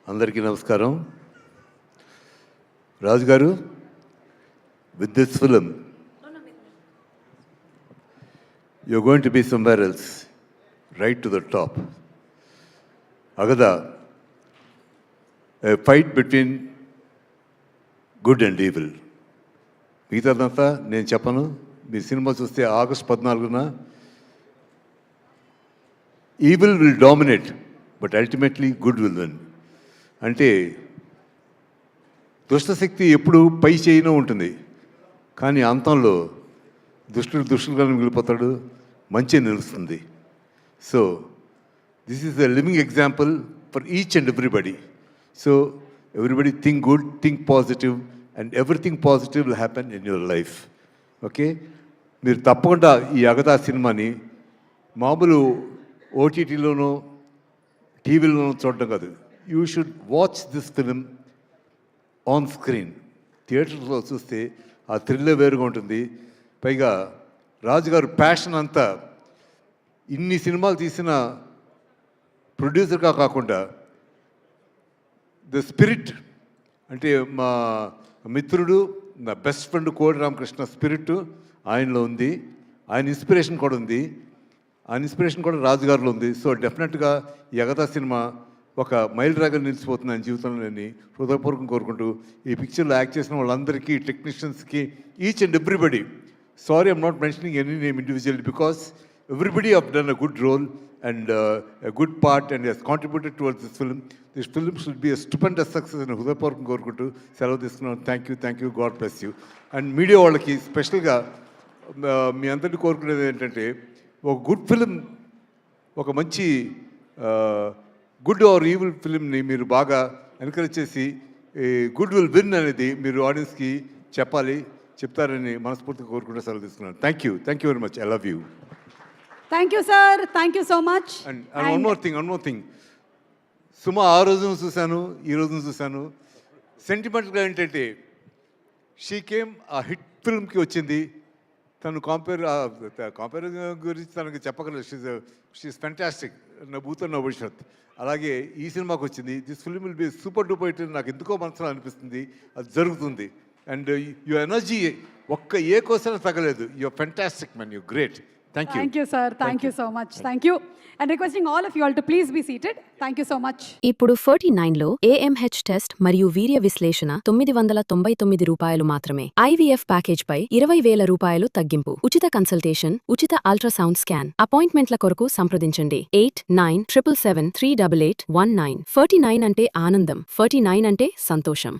అందరికీ నమస్కారం. రాజు గారు, with this film, you're going to be somewhere else, right to the top. Agada, a fight between good and evil. మిగతాదంతా నేను చెప్పను. మీ సినిమా చూస్తే ఆగస్ట్ 14న evil will dominate but ultimately good will win. అంటే దుష్టశక్తి ఎప్పుడు పై చేయినే ఉంటుంది, కానీ అంతంలో దుష్టులుగానే మిగిలిపోతాడు, మంచి నిలుస్తుంది. So this is a living example for each and everybody. So everybody think good, think positive, and everything positive will happen in your life. Okay, మీరు తప్పకుండా ఈ అగదా సినిమాని మామూలు ఓటీటీలోనో టీవీలోనో చూడడం కాదు, you should watch this film on screen. థియేటర్లో చూస్తే ఆ థ్రిల్లే వేరుగా ఉంటుంది. పైగా రాజుగారు ప్యాషన్ అంతా ఇన్ని సినిమాలు తీసిన ప్రొడ్యూసర్గా కాకుండా ద స్పిరిట్, అంటే మా మిత్రుడు, నా బెస్ట్ ఫ్రెండ్ కోడి రామకృష్ణ స్పిరిట్ ఆయనలో ఉంది, ఆయన ఇన్స్పిరేషన్ కూడా ఉంది, ఆయన ఇన్స్పిరేషన్ కూడా రాజుగారిలో ఉంది. సో డెఫినెట్గా ఈ అగదా సినిమా ఒక మైల్ రాగా నిలిచిపోతుంది ఆయన జీవితంలో. నేను హృదయపూర్వకం కోరుకుంటూ ఈ పిక్చర్లో యాక్ట్ చేసిన వాళ్ళందరికీ, టెక్నీషియన్స్కి, each and everybody, sorry I'm not mentioning any name individually because everybody have done a good role and a good part and has contributed towards this film. This film should be a stupendous success in హృదయపూర్వకం కోరుకుంటూ సెలవు తీసుకున్నాను. Thank you, God bless you. And media వాళ్ళకి స్పెషల్గా మీ అందరినీ కోరుకునేది ఏంటంటే, ఒక good film, ఒక మంచి గుడ్ ఆర్ ఈవిల్ ఫిలింని మీరు బాగా ఎంకరేజ్ చేసి గుడ్ విల్ విన్ అనేది మీరు ఆడియన్స్కి చెప్తారని మనస్ఫూర్తిగా కోరుకుంటూ సెలవు తీసుకున్నాను. Thank you very much. I love you. Thank you, sir. Thank you so much. And one more thing. సుమా ఆ రోజును చూశాను, ఈ రోజును చూశాను. సెంటిమెంట్గా ఏంటంటే, షీ కేమ్ ఆ హిట్ ఫిల్మ్కి వచ్చింది. తను కంపేర్ గురించి తనకు చెప్పగలరు. షీఈస్ ఫెంటాస్టిక్, నా భూతో నా భవిష్యత్. అలాగే ఈ సినిమాకి వచ్చింది. This film will be super duper hit నాకు ఎందుకో మనసులో అనిపిస్తుంది. అది జరుగుతుంది. అండ్ యువర్ ఎనర్జీ ఒక్క ఏ కోసం తగ్గలేదు. Your fantastic man, you great. Thank you, sir. Thank you so much. Thank you. And requesting all of you all to please be seated. Thank you so much. ఇప్పుడు 49లో AMH test మరియు వీర్య విశ్లేషణ $999 మాత్రమే. IVF package పై $20,000 తగ్గింపు. ఉచిత consultation, ఉచిత ultrasound scan. అపాయింట్మెంట్ల కొరకు సంప్రదించండి 8977738819. 49 అంటే ఆనందం, 49 అంటే సంతోషం.